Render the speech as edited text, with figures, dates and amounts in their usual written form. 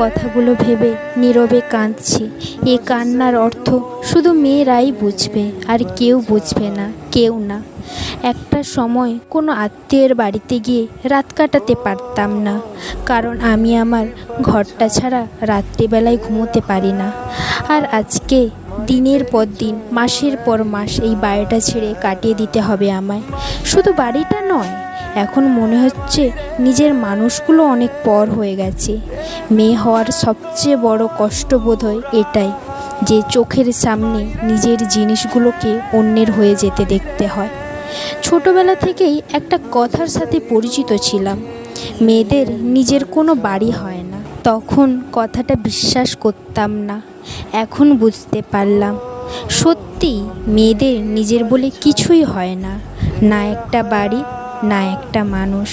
কথাগুলো ভেবে নীরবে কাঁদছি। এ কান্নার অর্থ শুধু মেয়েরাই বুঝবে, আর কেউ বুঝবে না, কেউ না। একটা সময় কোনো আত্মীয়ের বাড়িতে গিয়ে রাত কাটাতে পারতাম না, কারণ আমি আমার ঘরটা ছাড়া রাত্রিবেলায় ঘুমোতে পারি না। আর আজকে দিনের পর দিন, মাসের পর মাস এই বাড়িটা ছেড়ে কাটিয়ে দিতে হবে আমায়। শুধু বাড়িটা নয়, এখন মনে হচ্ছে নিজের মানুষগুলো অনেক পর হয়ে গেছে। মেয়ে হওয়ার সবচেয়ে বড় কষ্ট বোধ হয় এটাই, যে চোখের সামনে নিজের জিনিসগুলোকে অন্যের হয়ে যেতে দেখতে হয়। ছোটবেলা থেকেই একটা কথার সাথে পরিচিত ছিলাম, মেয়েদের নিজের কোনো বাড়ি হয় না। তখন কথাটা বিশ্বাস করতাম না, এখন বুঝতে পারলাম সত্যি মেয়েদের নিজের বলে কিছুই হয় না, না একটা বাড়ি, না একটা মানুষ।